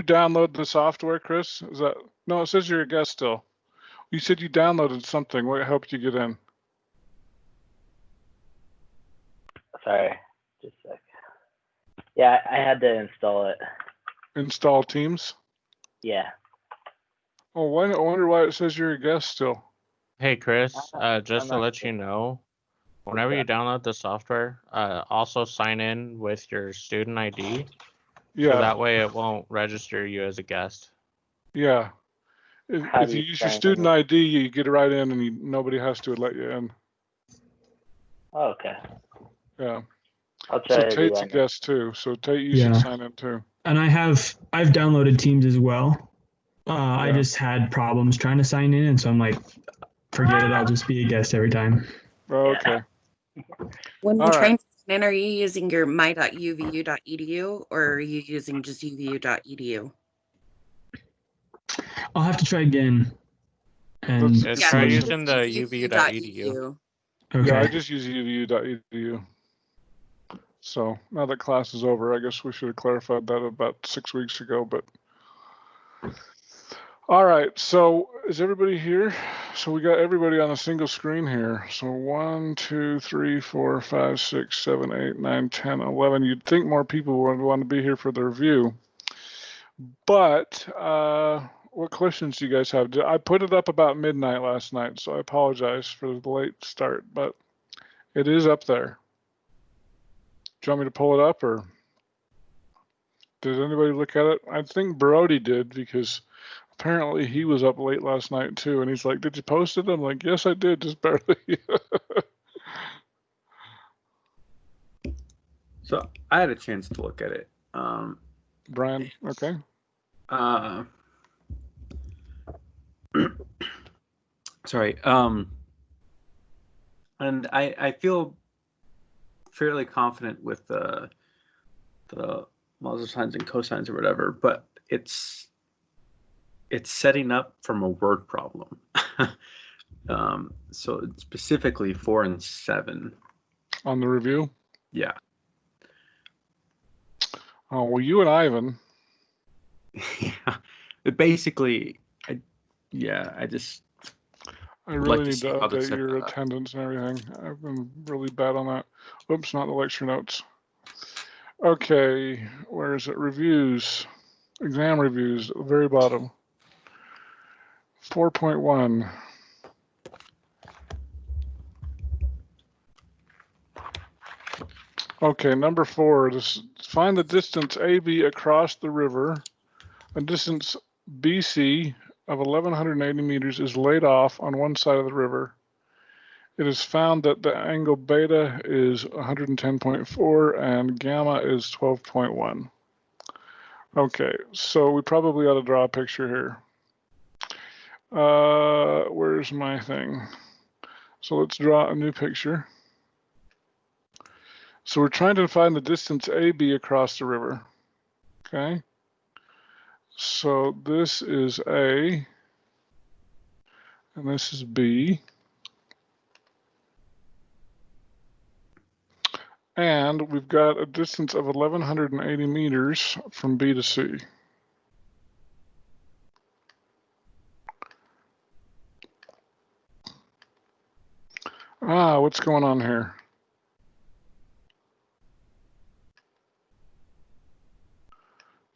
download the software, Chris? Is that no? It says you're a guest still. You said you downloaded something. What helped you get in? Sorry, just a sec. Yeah, I had to install it. Install Teams? Yeah. Oh, why? I wonder why it says you're a guest still. Hey, Chris, just to let sure. you know, whenever you download the software, also sign in with your student ID. Yeah. So that way it won't register you as a guest. Yeah. If you use your student ID, you get right in and nobody has to let you in. Oh, okay. Yeah. I'll try so Tate's a guest too. So Tate, you should sign in too. And I've downloaded Teams as well. I just had problems trying to sign in, and so I'm like, forget it. I'll just be a guest every time. Oh, okay. When you're trying to sign in, are you using your my.uvu.edu or are you using just uvu.edu? I'll have to try again. And try using the uvu.edu. Okay. Yeah, I just use uvu.edu. So now that class is over, I guess we should have clarified that about 6 weeks ago. But all right, so is everybody here? So we got everybody on a single screen here. So 1, 2, 3, 4, 5, 6, 7, 8, 9, 10, 11. You'd think more people would want to be here for the review. But what questions do you guys have? I put it up about midnight last night, so I apologize for the late start, but it is up there. Do you want me to pull it up, or did anybody look at it? I think Brody did, because apparently he was up late last night too, and he's like, "Did you post it?" I'm like, "Yes, I did, just barely." So I had a chance to look at it. Brian, okay. Sorry. And I feel fairly confident with the models of sines and cosines or whatever, but it's setting up from a word problem. So specifically 4 and 7 on the review. Yeah. Oh well, you and Ivan. Yeah. But basically, I really need to update your attendance and everything. I've been really bad on that. Oops, not the lecture notes. Okay, where is it? Reviews, exam reviews at the very bottom. 4.1. Okay, number 4, find the distance AB across the river. A distance BC of 1,180 meters is laid off on one side of the river. It is found that the angle beta is 110.4 and gamma is 12.1. Okay, so we probably ought to draw a picture here. Where's my thing? So let's draw a new picture. So we're trying to find the distance AB across the river. Okay. So this is A, and this is B. And we've got a distance of 1,180 meters from B to C. What's going on here?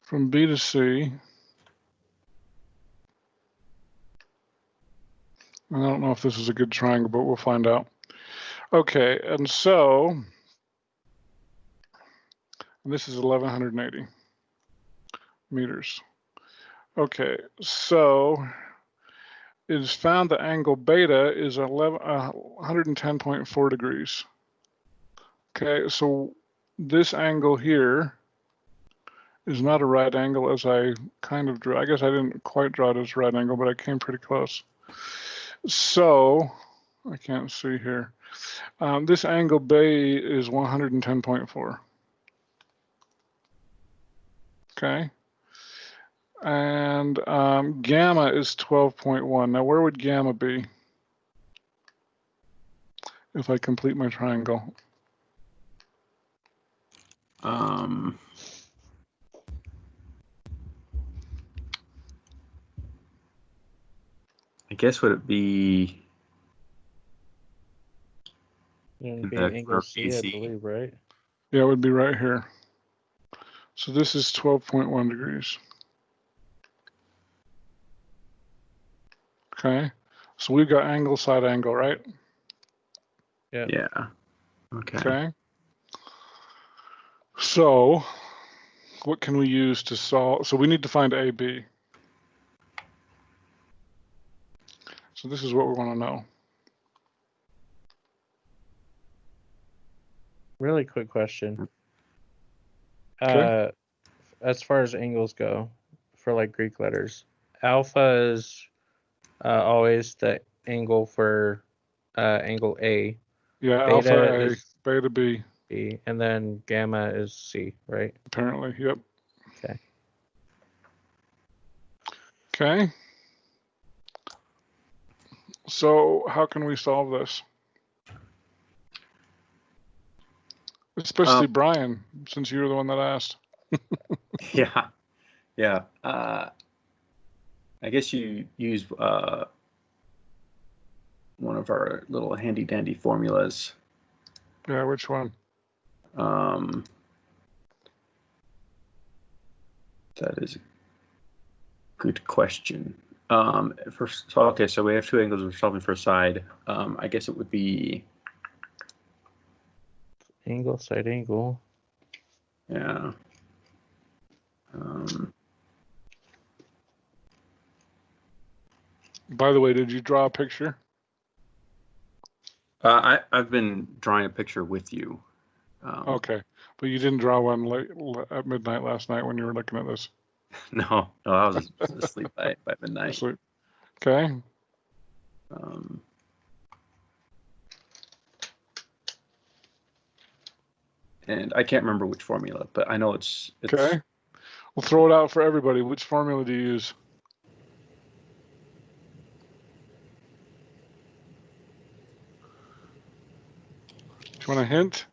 From B to C. I don't know if this is a good triangle, but we'll find out. Okay, and so this is 1,180 meters. Okay, so it is found the angle beta is 110.4 degrees. Okay, so this angle here is not a right angle as I kind of drew. I guess I didn't quite draw it as a right angle, but I came pretty close. So I can't see here. This angle bay is 110.4. Okay. And gamma is 12.1. Now where would gamma be if I complete my triangle? guess would it be It'd be the angle corner C, I BC? believe, right? Yeah, it would be right here. So this is 12.1 degrees. Okay. So we've got angle, side angle, right? Yeah. Okay. Okay. So what can we use to solve? So we need to find AB. So this is what we want to know. Really quick question. Okay. As far as angles go, for like Greek letters, alpha is always the angle for angle A. Yeah, Beta alpha A, is beta B, B, and then gamma is C, right? apparently. Yep. Okay. Okay. So how can we solve this? Especially Brian, since you were the one that asked. Yeah. Yeah. I guess you use one of our little handy dandy formulas. Yeah, which one? That is a good question. So we have two angles we're solving for a side. I guess it would be Angle, side angle. yeah. By the way, did you draw a picture? I've been drawing a picture with you. Okay, but you didn't draw one late at midnight last night when you were looking at this. No, I was asleep by midnight. Asleep. Okay. And I can't remember which formula, but I know it's Okay. We'll throw it out for everybody. Which formula do you use? Do you want a hint?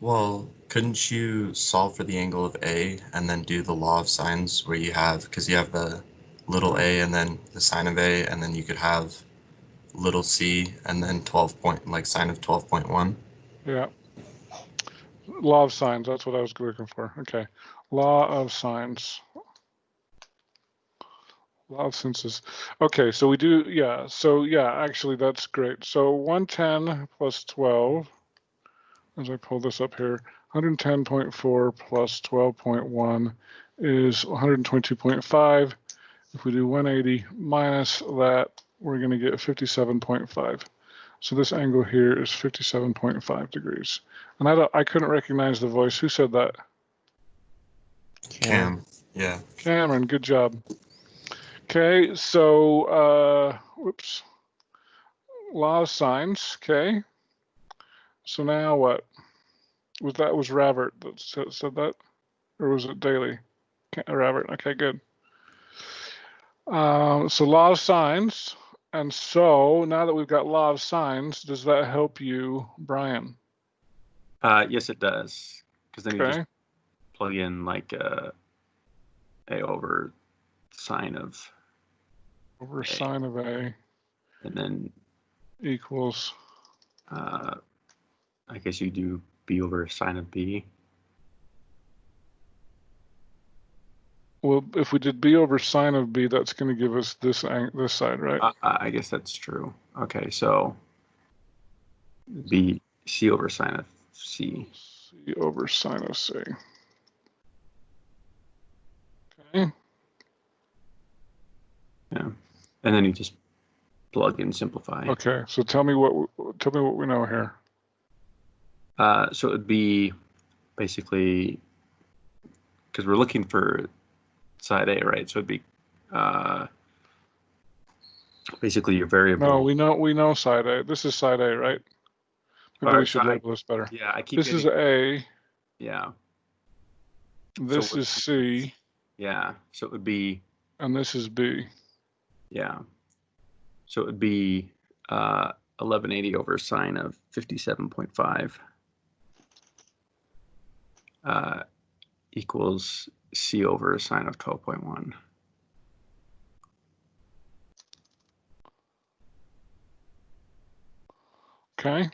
Well, couldn't you solve for the angle of A and then do the law of sines where you have, because you have the little a and then the sine of A, and then you could have little c and then 12 point, like sine of 12.1? Yeah. Law of sines, that's what I was looking for. Okay. Law of sines. Law of senses. Okay, so we do, yeah. So yeah, actually that's great. So 110 plus 12, as I pull this up here, 110.4 plus 12.1 is 122.5. If we do 180 minus that, we're going to get 57.5. So this angle here is 57.5 degrees. And I couldn't recognize the voice. Who said that? Cam, yeah. Cameron, good job. Okay, so, whoops. Law of sines, okay. So now what? Was Ravert that said that? Or was it Daly? Ravert, okay, good. So law of sines. And so now that we've got law of sines, does that help you, Brian? yes, it does. Because then you Okay. just plug in like a over sine of Over A. sine of A and then equals. I guess you do B over sine of B. Well, if we did B over sine of B, that's going to give us this side, right? I guess that's true. Okay, so B C over sine of C. C over sine of C. Okay. Yeah, and then you just plug in simplify. Okay, so tell me what we know here. So it would be basically, because we're looking for side A, right? So it'd be basically your variable. No, we know side A. This is side A, right? Maybe we should label this better. Yeah, I keep. This is A. Yeah. This is C. Yeah, so it would be. And this is B. Yeah. So it would be 1180 over sine of 57.5 equals C over sine of 12.1. Okay.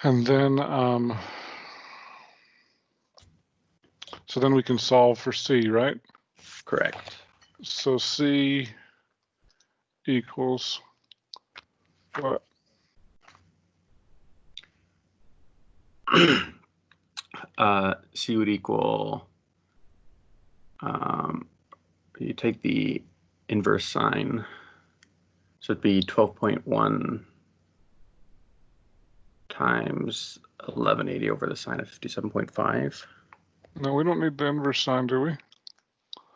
And then, so then we can solve for C, right? Correct. So C equals what? C would equal, you take the inverse sign, so it'd be 12.1 times 1180 over the sine of 57.5. No, we don't need the inverse sign, do we?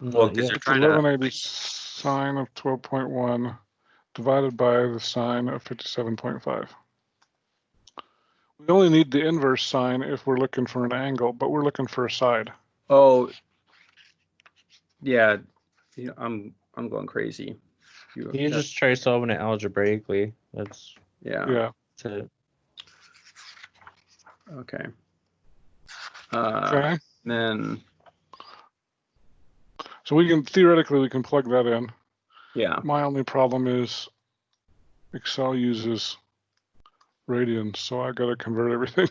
Well, Not because yet. you're It's trying to, 1180 sine of 12.1 divided by the sine of 57.5. We only need the inverse sign if we're looking for an angle, but we're looking for a side. oh, yeah, I'm going crazy. You just try solving it algebraically. That's Yeah. it. Okay. Okay. Then, So we can plug that in. yeah. My only problem is Excel uses radians, so I got to convert everything.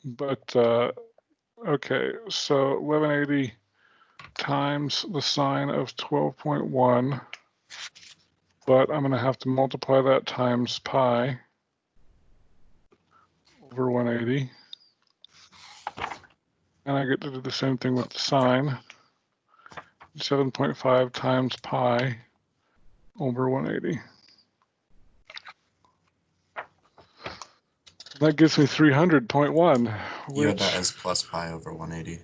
But okay, so 1180 times the sine of 12.1, but I'm going to have to multiply that times pi over 180. And I get to do the same thing with the sine. 7.5 times pi over 180. That gives me 300.1, You had which, that as plus pi over 180.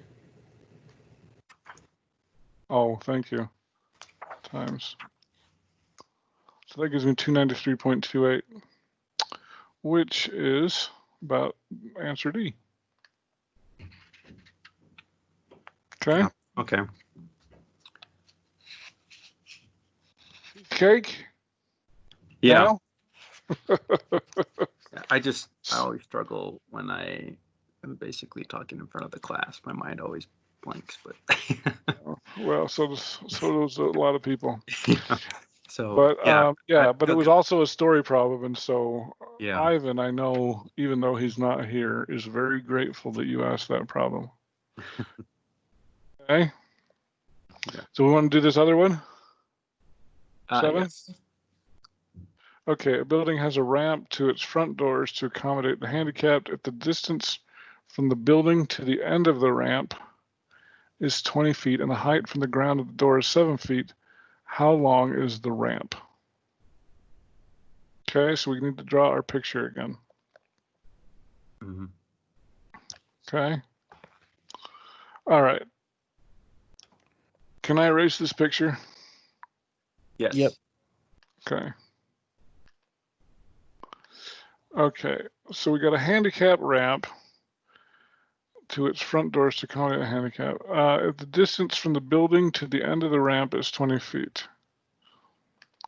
oh, thank you, times. So that gives me 293.28, which is about answer D. Okay. Okay. Cake? Yeah. Now? I always struggle when I am basically talking in front of the class. My mind always blanks, but Well, so does a lot of people. yeah. So, But yeah, but it was also a story problem, and so yeah. Ivan, I know, even though he's not here, is very grateful that you asked that problem. Okay. Yeah. So we want to do this other one? 7? Yes. Okay, a building has a ramp to its front doors to accommodate the handicapped. If the distance from the building to the end of the ramp is 20 feet and the height from the ground to the door is 7 feet, how long is the ramp? Okay, so we need to draw our picture again. Mm-hmm. Okay. All right. Can I erase this picture? Yes. Yep. Okay. Okay, so we got a handicap ramp to its front doors to accommodate a handicap. If the distance from the building to the end of the ramp is 20 feet.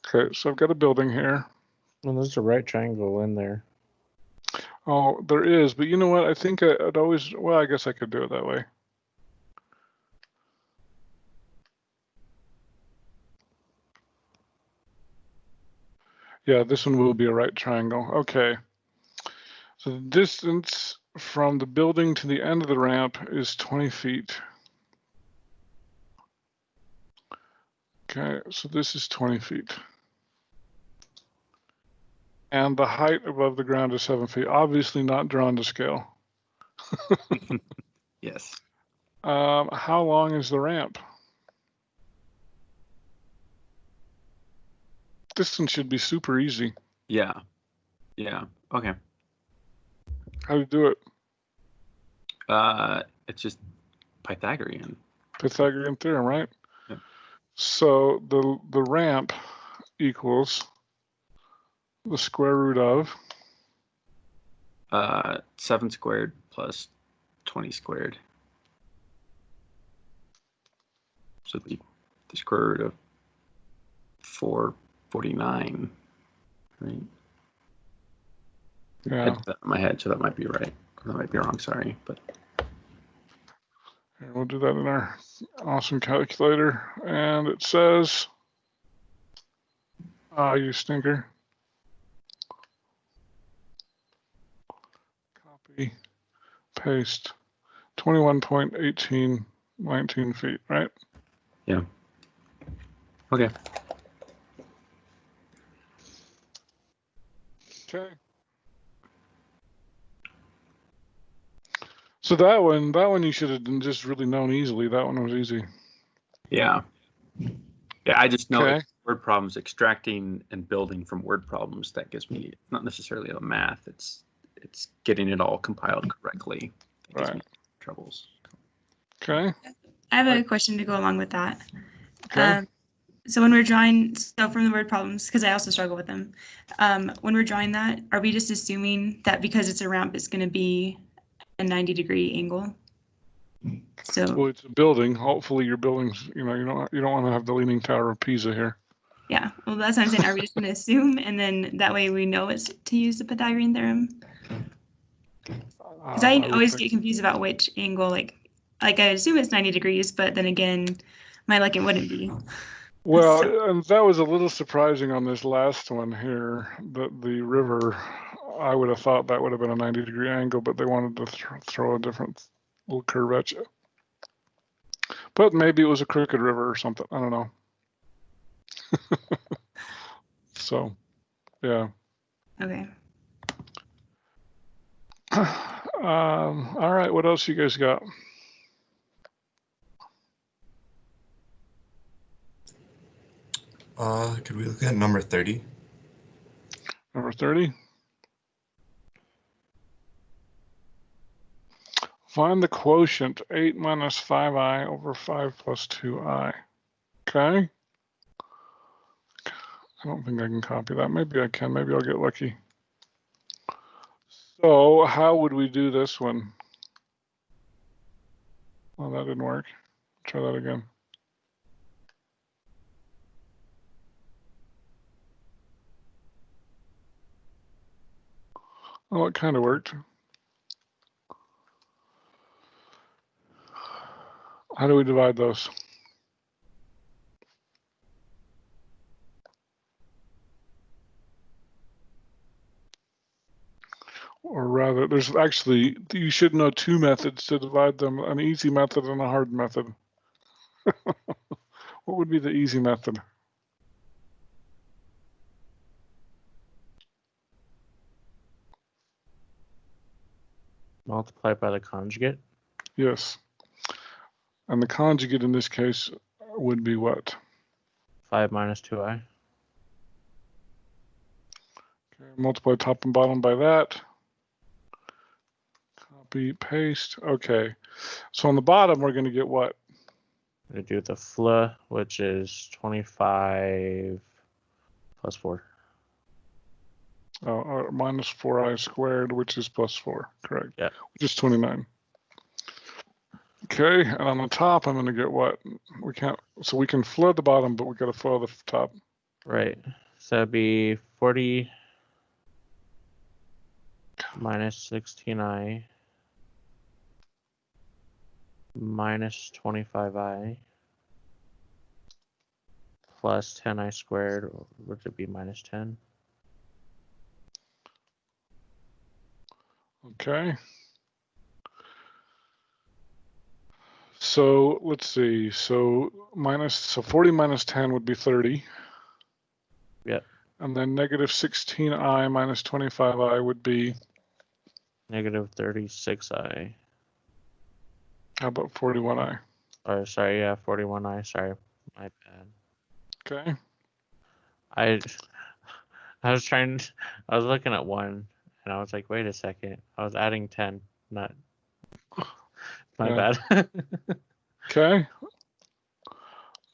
Okay, so I've got a building here. Well, there's a right triangle in there. Oh, there is, but you know what? I think I'd always, well, I guess I could do it that way. Yeah, this one will be a right triangle. Okay. So the distance from the building to the end of the ramp is 20 feet. Okay, so this is 20 feet. And the height above the ground is 7 feet. Obviously not drawn to scale. Yes. How long is the ramp? Distance should be super easy. Yeah. Yeah. Okay. How do you do it? It's just Pythagorean. Pythagorean theorem, right? Yeah. So the ramp equals the square root of 7 squared plus 20 squared. So the square root of 449, right? Yeah. I did that in my head, so that might be right. That might be wrong, sorry. But Here, we'll do that in our awesome calculator. And it says Ah, you stinker. Copy, paste. 21.1819 feet, right? Yeah. Okay. Okay. So that one you should have just really known easily. That one was easy. Yeah. Yeah, I just know Okay. it's word problems, extracting and building from word problems. That gives me not necessarily the math. It's getting it all compiled correctly. That gives Right. me troubles. Okay. I have a question to go along with that. Okay. So when we're drawing, so from the word problems, because I also struggle with them, when we're drawing that, are we just assuming that because it's a ramp, it's going to be a 90-degree angle? So Well, it's a building. Hopefully, your building's. You don't want to have the Leaning Tower of Pisa here. yeah, well, that's what I'm saying. Are we just going to assume, and then that way we know it's to use the Pythagorean theorem? Because I always get confused about which angle, like I assume it's 90 degrees, but then again, my luck, it wouldn't be. Well, and that was a little surprising on this last one here. That the river, I would have thought that would have been a 90-degree angle, but they wanted to throw a different little curve at you. But maybe it was a crooked river or something. I don't know. So, yeah. Okay. All right. What else you guys got? Could we look at number 30? Number 30. Find the quotient 8 minus 5i over 5 plus 2i. Okay. I don't think I can copy that. Maybe I can. Maybe I'll get lucky. So how would we do this one? Well, that didn't work. Try that again. Oh, it kind of worked. How do we divide those? Or rather, there's actually, you should know two methods to divide them, an easy method and a hard method. What would be the easy method? Multiply by the conjugate. Yes. And the conjugate in this case would be what? 5 minus 2i. Okay, multiply top and bottom by that. Copy, paste. Okay. So on the bottom, we're going to get what? I'm going to do the FLA, which is 25 plus 4. Or minus 4i squared, which is plus 4. Correct. Yeah. Which is 29. Okay, and on the top, I'm going to get what? We can't. So we can flood the bottom, but we got to flood the top. Right. So that'd be 40 minus 16i minus 25i plus 10i squared, or would it be minus 10? Okay. So let's see. So 40 minus 10 would be 30. Yep. And then negative 16i minus 25i would be Negative 36i. how about 41i? Or sorry, yeah, 41i. Sorry, my bad. Okay. I was looking at 1 and I was like, wait a second. I was adding 10, not my bad. Okay.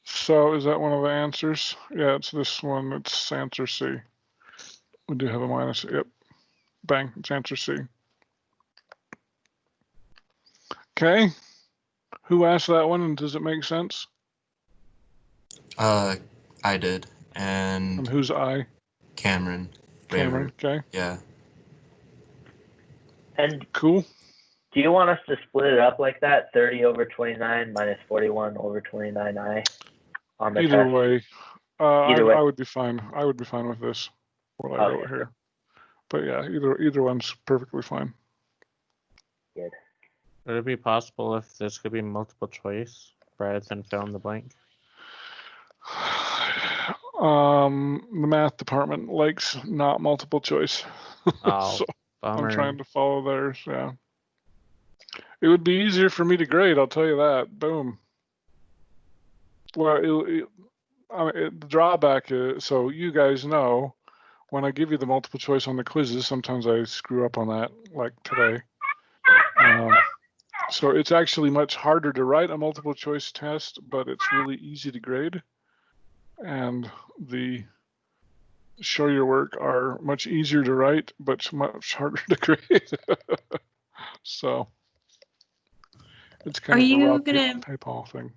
So is that one of the answers? Yeah, it's this one. It's answer C. We do have a minus. Yep. Bang. It's answer C. Okay. Who asked that one, and does it make sense? I did. And who's I? Cameron. Cameron. Okay. Yeah. And Cool. do you want us to split it up like that? 30 over 29 minus 41 over 29i on the Either test? way. Either way. I would be fine. I would be fine with this. What I Okay. wrote here. But yeah, either one's perfectly fine. Good. Would it be possible if this could be multiple choice rather than fill in the blank? The math department likes not multiple choice. Oh, So bummer. I'm trying to follow theirs. Yeah. It would be easier for me to grade. I'll tell you that. Boom. Well, the drawback is, so you guys know, when I give you the multiple choice on the quizzes, sometimes I screw up on that, like today. So it's actually much harder to write a multiple choice test, but it's really easy to grade. And the show your work are much easier to write, but much harder to grade. So it's kind Are of a you raw gonna PayPal thing.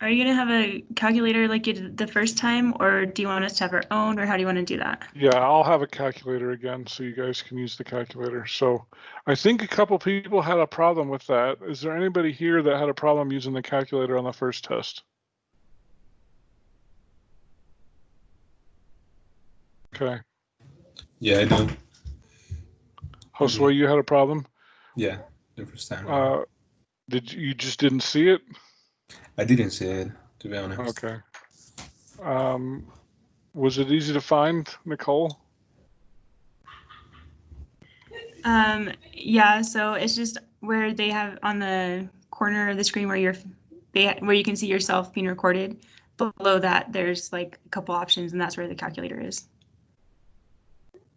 Are you gonna have a calculator like you did the first time, or do you want us to have our own, or how do you want to do that? Yeah, I'll have a calculator again so you guys can use the calculator. So I think a couple people had a problem with that. Is there anybody here that had a problem using the calculator on the first test? Okay. Yeah, I do. Josue, you had a problem? Yeah, the first time. You just didn't see it? I didn't see it, to be honest. Okay. Was it easy to find, Nicole? Yeah, so it's just where they have on the corner of the screen where where you can see yourself being recorded. Below that, there's like a couple options, and that's where the calculator is.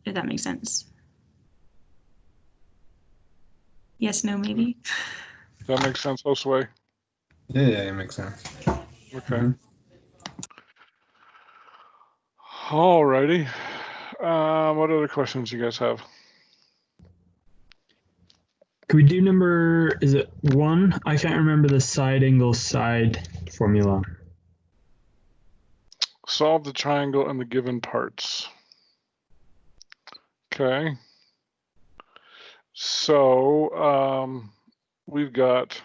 If that makes sense. Yes, no, maybe. That makes sense, Josue? Yeah, it makes sense. Okay. Alrighty. What other questions you guys have? Could we do number, is it 1? I can't remember the side angle side formula. Solve the triangle and the given parts. Okay. So we've got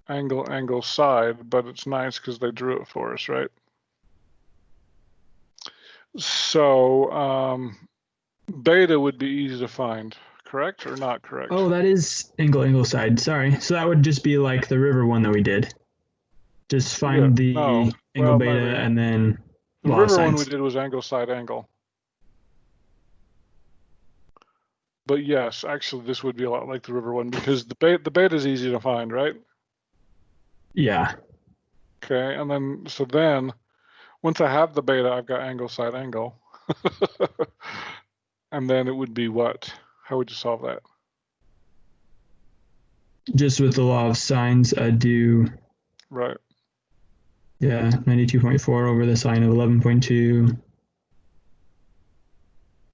angle, side, but it's nice because they drew it for us, right? So beta would be easy to find, correct or not correct? Oh, that is angle, side. Sorry. So that would just be like the river one that we did. Just find the angle beta maybe. and then the law river of one we sines. did was angle, side, angle. But yes, actually, this would be a lot like the river one because the beta is easy to find, right? Yeah. Okay, and then once I have the beta, I've got angle, side, angle. And then it would be what? How would you solve that? Just with the law of sines, I'd do, Right. yeah, 92.4 over the sine of 11.2.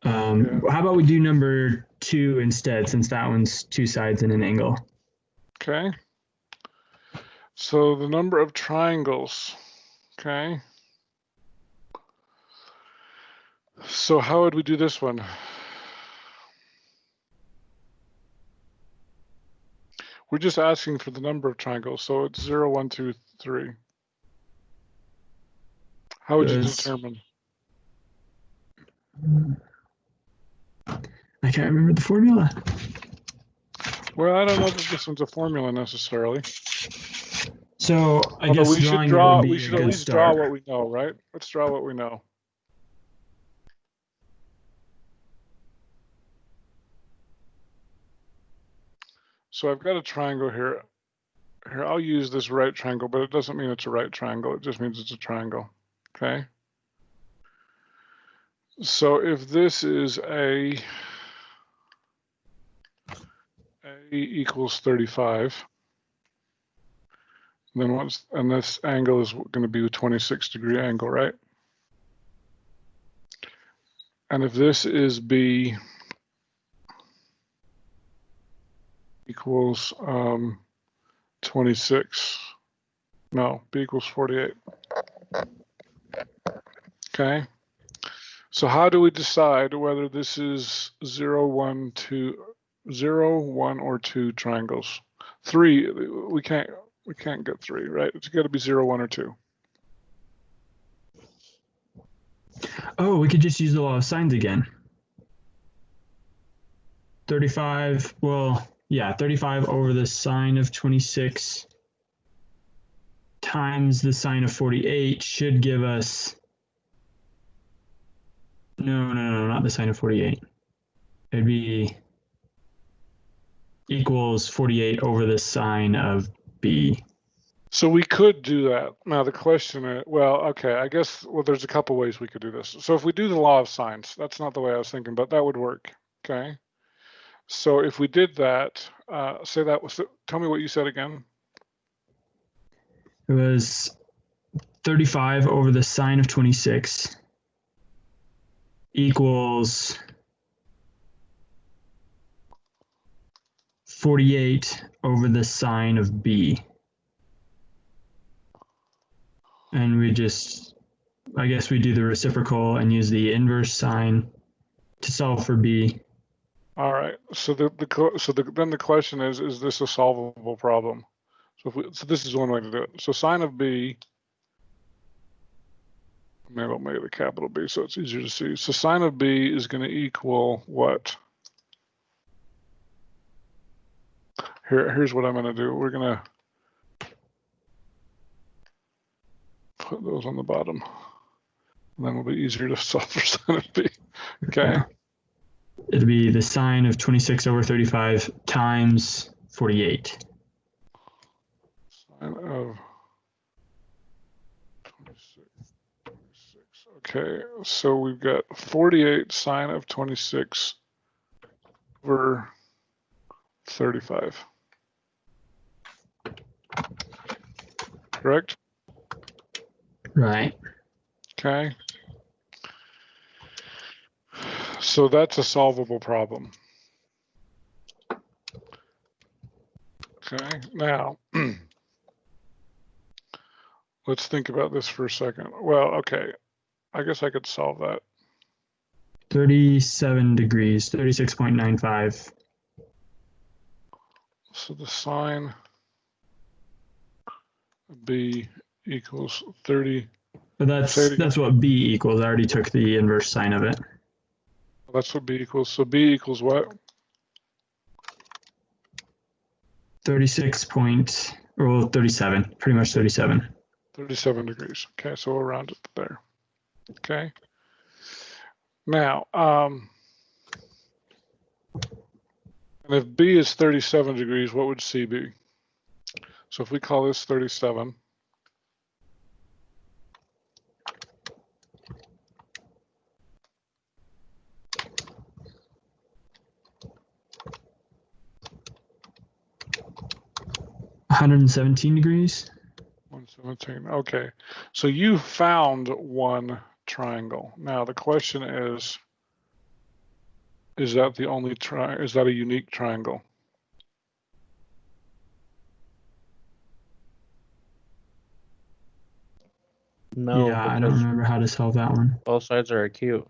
How about we do number 2 instead, since that one's 2 sides and an angle? Okay. So the number of triangles. Okay. So how would we do this one? We're just asking for the number of triangles, so it's 0, 1, 2, 3. How would you determine? I can't remember the formula. Well, I don't know that this one's a formula necessarily. So I Although guess we should draw. We should at least draw what we know, right? Let's draw what we know. So I've got a triangle here. Here, I'll use this right triangle, but it doesn't mean it's a right triangle. It just means it's a triangle. Okay. So if this is A equals 35, then and this angle is going to be a 26-degree angle, right? And if this is B equals 26, no, B equals 48. Okay. So how do we decide whether this is 0, 1, 2, 0, 1, or 2 triangles? 3, we can't get 3, right? It's got to be 0, 1, or 2. Oh, we could just use the law of sines again. 35, well, yeah, 35 over the sine of 26 times the sine of 48 should give us, no, not the sine of 48. It'd be equals 48 over the sine of b. So we could do that. Now the question is, well, okay, I guess, well, there's a couple ways we could do this. So if we do the law of sines, that's not the way I was thinking, but that would work, okay? So if we did that, say that was, tell me what you said again. It was 35 over the sine of 26 equals 48 over the sine of b. And we just, I guess we do the reciprocal and use the inverse sign to solve for b. All right. So then the question is this a solvable problem? So this is one way to do it. So sine of b, maybe I'll make it a capital B so it's easier to see. So sine of b is going to equal what? Here's what I'm going to do. We're going to put those on the bottom, and then it'll be easier to solve for sine of b. Okay. Yeah. It'll be the sine of 26 over 35 times 48. Sine of 26. Okay, so we've got 48 sine of 26 over 35. Correct? Right. Okay. So that's a solvable problem. Okay, now let's think about this for a second. Well, okay, I guess I could solve that. 37 degrees, 36.95. So the sine of b equals 30. But that's what b equals. I already took the inverse sign of it. That's what b equals. So b equals what? 37, pretty much 37. 37 degrees. Okay, so we'll round it there. Okay. Now, and if b is 37 degrees, what would c be? So if we call this 37, $117 degrees. 117. Okay, so you found one triangle. Now the question is that the only triangle? Is that a unique triangle? No. Yeah, I don't remember how to solve that one. Both sides are acute.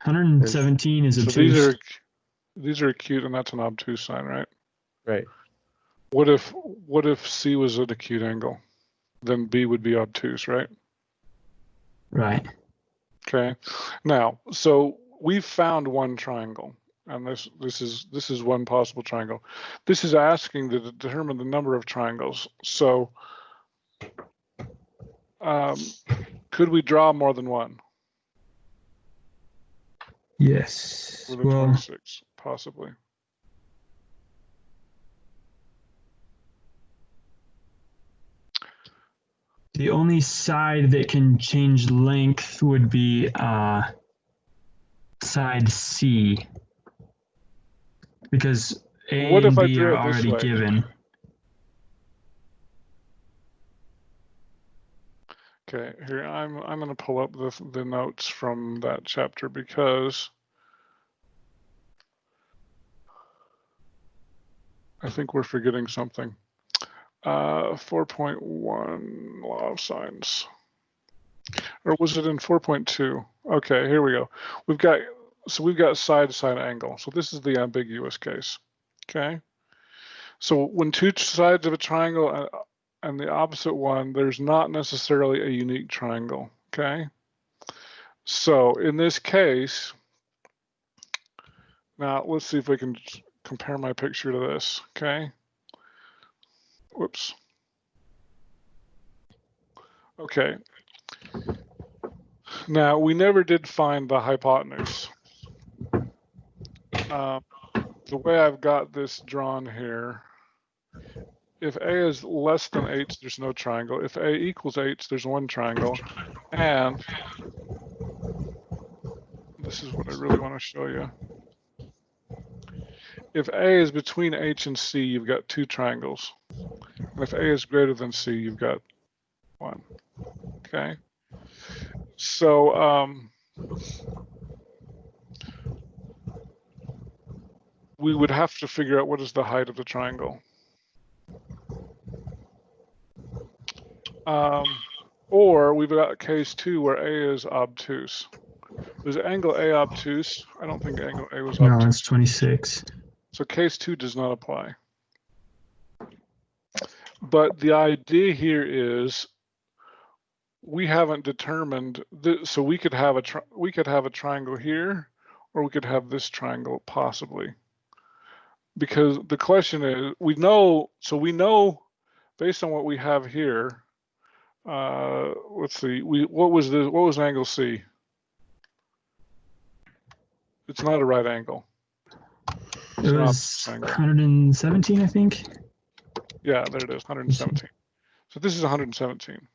117 is obtuse. So these are acute, and that's an obtuse sign, right? Right. What if C was an acute angle? Then B would be obtuse, right? Right. Okay. Now, so we've found one triangle, and this is one possible triangle. This is asking to determine the number of triangles. So, could we draw more than one? Yes. With a 26, possibly. The only side that can change length would be side C, because A and B are already given. Okay, here I'm going to pull up the notes from that chapter because I think we're forgetting something. 4.1 law of sines, or was it in 4.2? Okay, here we go. We've got side to side angle. So this is the ambiguous case. Okay. So when two sides of a triangle and the opposite one, there's not necessarily a unique triangle. Okay. So in this case, now let's see if we can compare my picture to this, okay? Whoops. Okay. Now, we never did find the hypotenuse. The way I've got this drawn here, if A is less than h, there's no triangle. If A equals h, there's one triangle. And this is what I really want to show you. If A is between h and c, you've got two triangles. And if A is greater than c, you've got one. Okay. So we would have to figure out what is the height of the triangle. Or we've got case 2 where A is obtuse. Was angle A obtuse? I don't think angle A was obtuse. No, it's 26. So case 2 does not apply. But the idea here is we haven't determined so we could have a triangle here, or we could have this triangle possibly. Because the question is, we know based on what we have here. Let's see. What was angle C? It's not a right angle. It was 117, I think. Yeah, there it is, 117. So this is 117.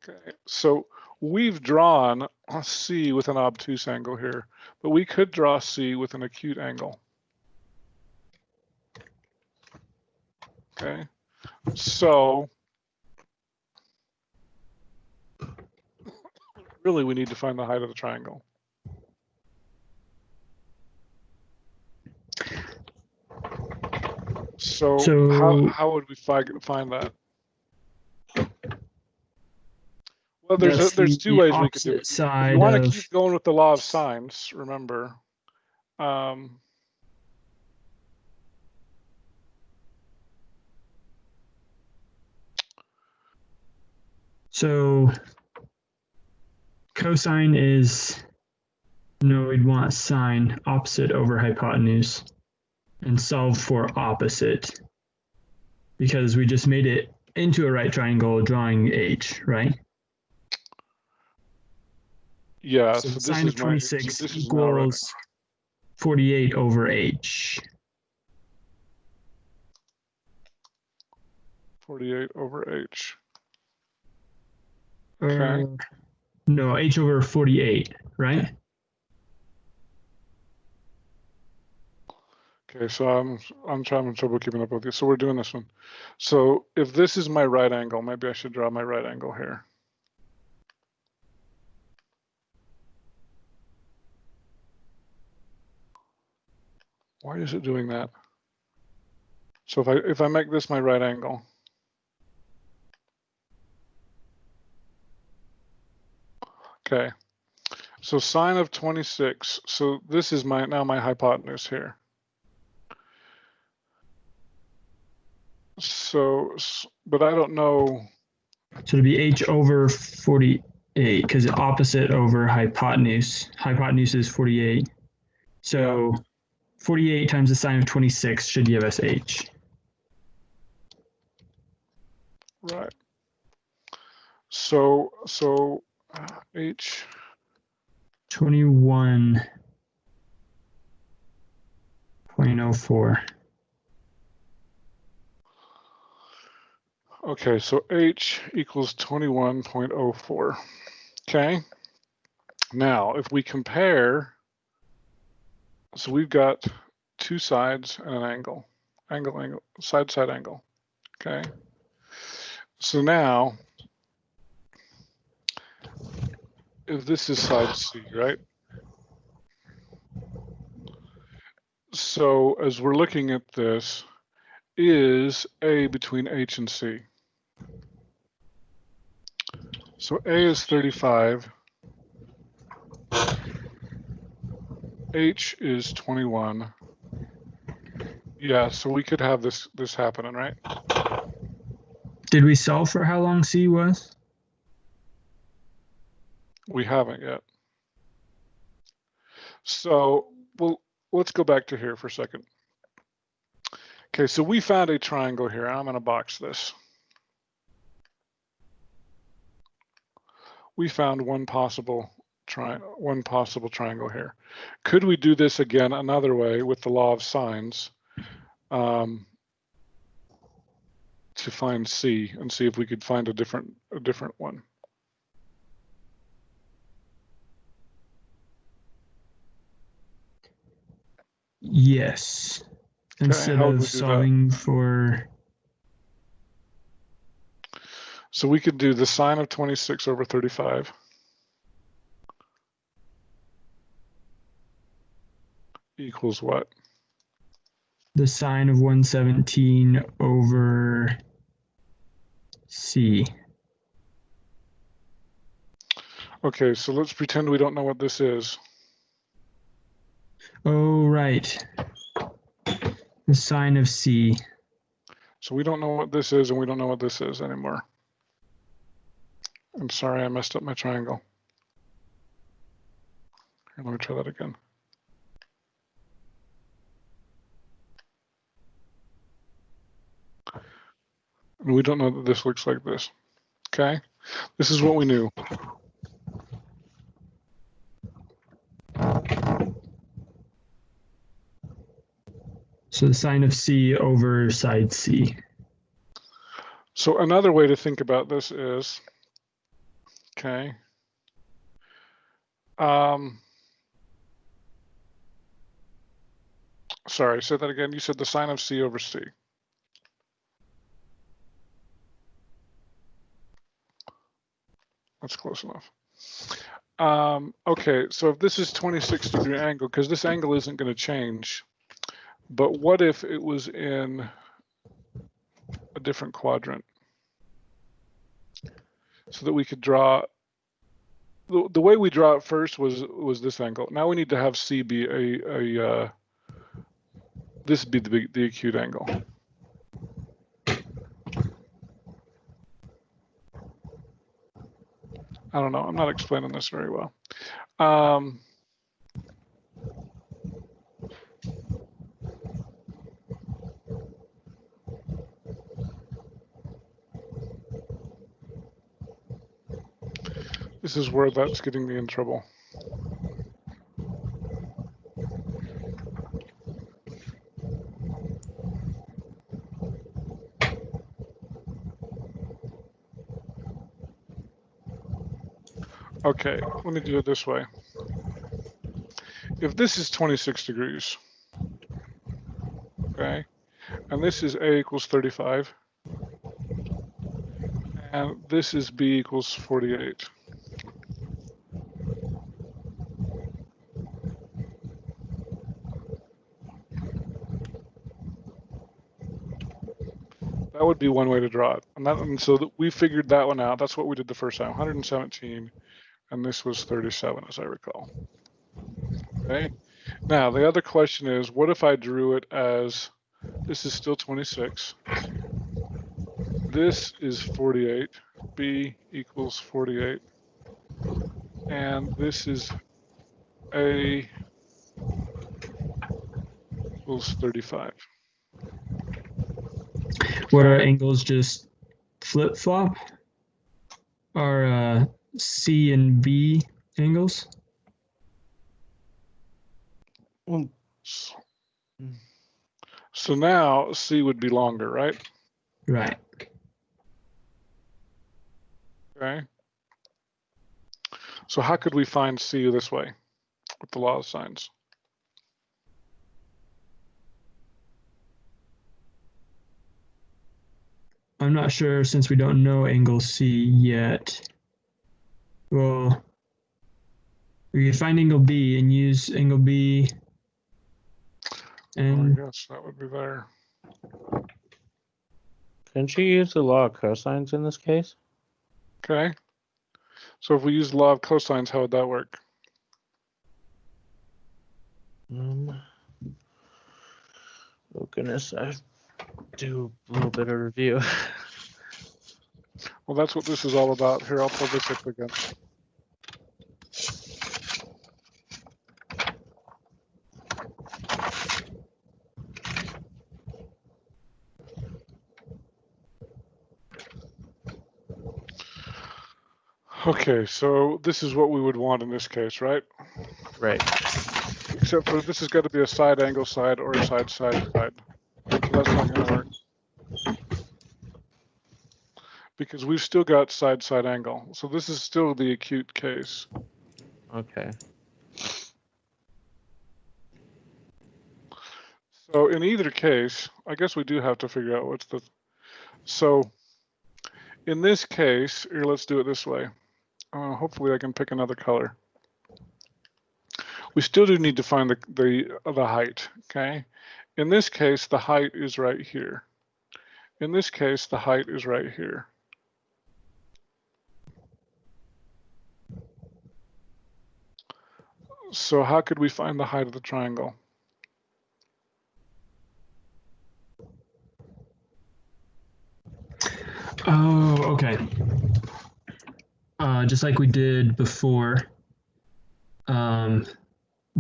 Okay, so we've drawn a C with an obtuse angle here, but we could draw C with an acute angle. Okay, so really we need to find the height of the triangle. So how would we find that? Well, there's two ways we could do it. If you want to keep going with the law of sines, remember. So cosine is, no, we'd want sine opposite over hypotenuse and solve for opposite because we just made it into a right triangle drawing H, right? Yeah, so sine of 26 equals 48 over H. 48 over H. Okay. No, H over 48, right? Okay, so I'm having trouble keeping up with you. So we're doing this one. So if this is my right angle, maybe I should draw my right angle here. Why is it doing that? So if I make this my right angle, okay. So sine of 26. So this is now my hypotenuse here. So, but I don't know. So it'd be H over 48 because opposite over hypotenuse. Hypotenuse is 48. So 48 times the sine of 26 should give us H. Right. So H 21.04. Okay, so H equals 21.04. Okay. Now, if we compare, so we've got two sides and an angle, side angle. Okay. So now, if this is side C, right? So as we're looking at this, is A between H and C? So A is 35. H is 21. Yeah, so we could have this happening, right? Did we solve for how long C was? We haven't yet. So, well, let's go back to here for a second. Okay, so we found a triangle here. I'm going to box this. We found one possible triangle here. Could we do this again another way with the law of sines to find C and see if we could find a different one? Yes. Okay, Instead how would of we do that? solving for. So we could do the sine of 26 over 35 equals what? The sine of 117 over C. Okay, so let's pretend we don't know what this is. Oh, right. The sine of C. So we don't know what this is, and we don't know what this is anymore. I'm sorry, I messed up my triangle. Here, let me try that again. And we don't know that this looks like this. Okay, this is what we knew. So the sine of C over side C. So another way to think about this is, okay, sorry, say that again. You said the sine of C over C. That's close enough. Okay, so if this is 26-degree angle, because this angle isn't going to change, but what if it was in a different quadrant? So that we could draw, the way we draw it first was this angle. Now we need to have C be this be the acute angle. I don't know, I'm not explaining this very well. This is where that's getting me in trouble. Okay, let me do it this way. If this is 26 degrees, okay, and this is A equals 35, and this is B equals 48. That would be one way to draw it. And so we figured that one out. That's what we did the first time, 117, and this was 37, as I recall. Okay. Now, the other question is, what if I drew it as, this is still 26. This is 48. B equals 48. And this is A equals 35. What are angles just flip-flop? Are C and B angles? So now C would be longer, right? Right. Okay. So how could we find C this way with the law of sines? I'm not sure since we don't know angle C yet. Well, we could find angle B and use angle B. And I guess that would be there. Couldn't you use the law of cosines in this case? Okay. So if we use the law of cosines, how would that work? Oh goodness, I do a little bit of review. Well, that's what this is all about. Here, I'll pull this up again. Okay, so this is what we would want in this case, right? Right. Except for this has got to be a side angle side or a side side side. So that's not going to work. Because we've still got side side angle. So this is still the acute case. Okay. So in either case, I guess we do have to figure out what's the... So in this case, here, let's do it this way. Hopefully I can pick another color. We still do need to find the height, okay? In this case, the height is right here. In this case, the height is right here. So how could we find the height of the triangle? Oh, okay. Just like we did before, the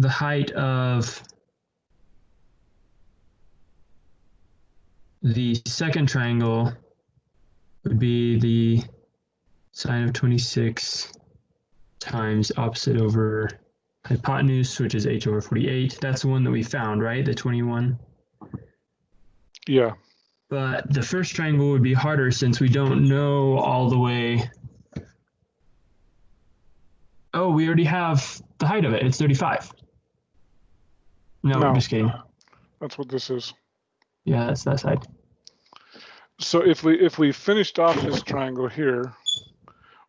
height of the second triangle would be the sine of 26 times opposite over hypotenuse, which is h over 48. That's the one that we found, right? The 21. Yeah. But the first triangle would be harder since we don't know all the way. Oh, we already have the height of it. It's 35. No, I'm just kidding. That's what this is. Yeah, that's that side. So if we finished off this triangle here,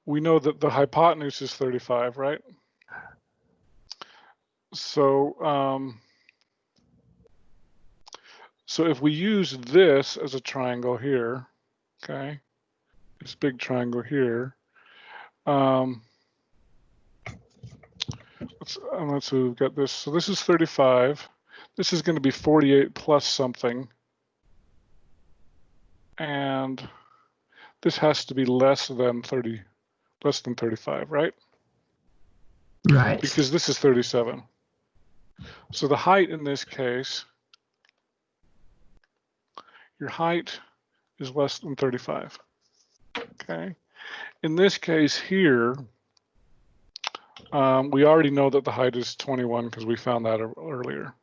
we know that the hypotenuse is 35, right? So so if we use this as a triangle here, okay, this big triangle here, let's see, we've got this. So this is 35. This is going to be 48 plus something. And this has to be less than 35, right? Right. Because this is 37. So the height in this case, your height is less than 35. Okay. In this case here, we already know that the height is 21 because we found that earlier.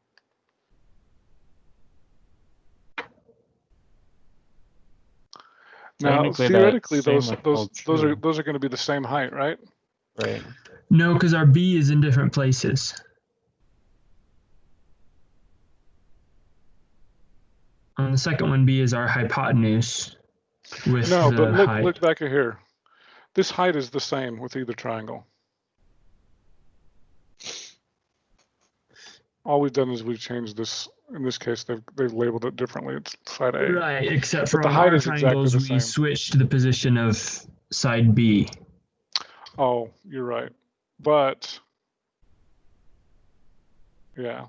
Now, theoretically, those are going to be the same height, right? Right. No, because our B is in different places. On the second one, B is our hypotenuse with no, the but height. Look back at here. This height is the same with either triangle. All we've done is we've changed this. In this case, they've labeled it differently. It's side A. Right, except for the on height our is triangles, exactly the we same. switched to the position of side B. Oh, you're right. But yeah.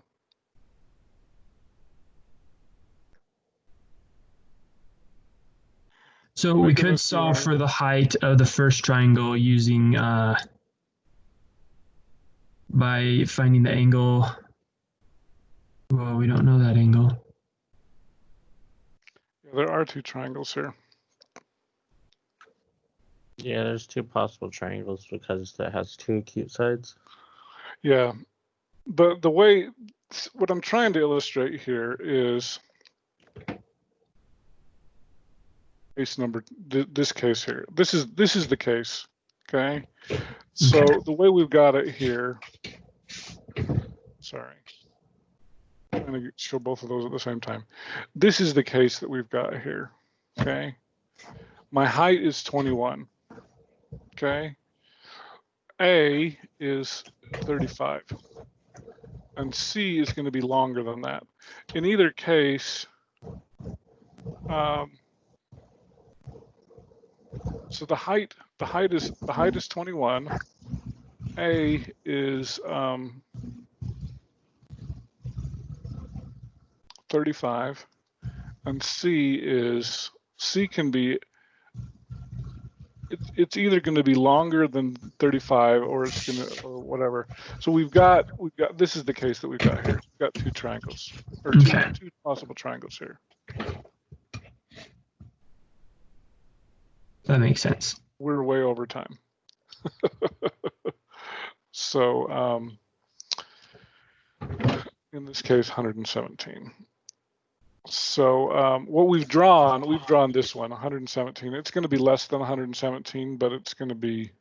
So we could solve for the height of the first triangle using by finding the angle. Well, we don't know that angle. Yeah, there are two triangles here. Yeah, there's two possible triangles because that has two acute sides. Yeah, but the way, what I'm trying to illustrate here is case number, this case here. This is the case, okay? So the way we've got it here, sorry, I'm trying to show both of those at the same time. This is the case that we've got here, okay? My height is 21, okay? A is 35, and C is going to be longer than that. In either case, so the height is 21. A is 35, and C can be. It's either going to be longer than 35 or it's going to, or whatever. So we've got this is the case that we've got here. We've got two triangles, or two possible triangles here. That makes sense. We're way over time. So in this case, 117. So what we've drawn this one, 117. It's going to be less than 117, but it's going to be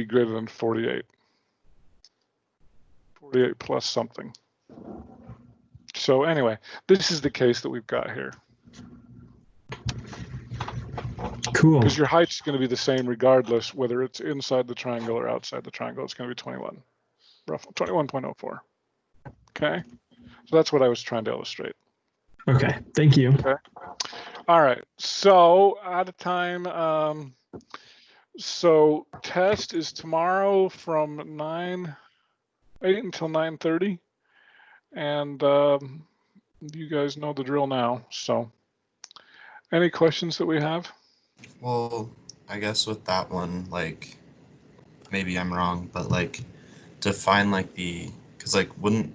greater than 48. 48 plus something. So anyway, this is the case that we've got here. Cool. Because your height's going to be the same regardless whether it's inside the triangle or outside the triangle. It's going to be 21, roughly 21.04. Okay, so that's what I was trying to illustrate. Okay, thank you. Okay. All right, so out of time. So test is tomorrow from 8 until 9:30, and you guys know the drill now. So, any questions that we have? Well, I guess with that one, like, maybe I'm wrong, but like, to find like because like wouldn't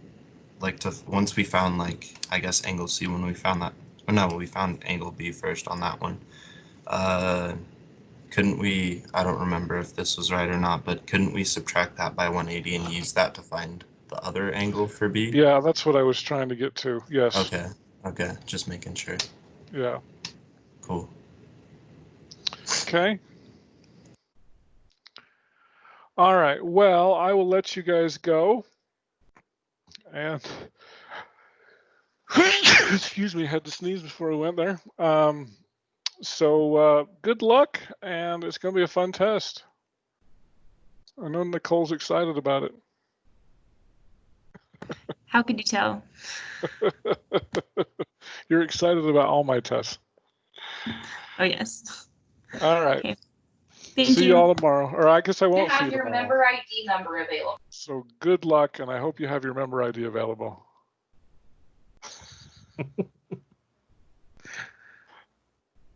like once we found like I guess angle C when we found that, or no, we found angle B first on that one. Couldn't we? I don't remember if this was right or not, but couldn't we subtract that by 180 and use that to find the other angle for B? Yeah, that's what I was trying to get to. Yes. Okay, just making sure. Yeah. Cool. Okay. All right. Well, I will let you guys go. And excuse me, had to sneeze before we went there. So good luck, and it's going to be a fun test. I know Nicole's excited about it. How could you tell? You're excited about all my tests. Oh, yes. All right. Okay. Thank See you all tomorrow. Or I guess I won't see you tomorrow. Have your member ID number available. So good luck, and I hope you have your member ID available.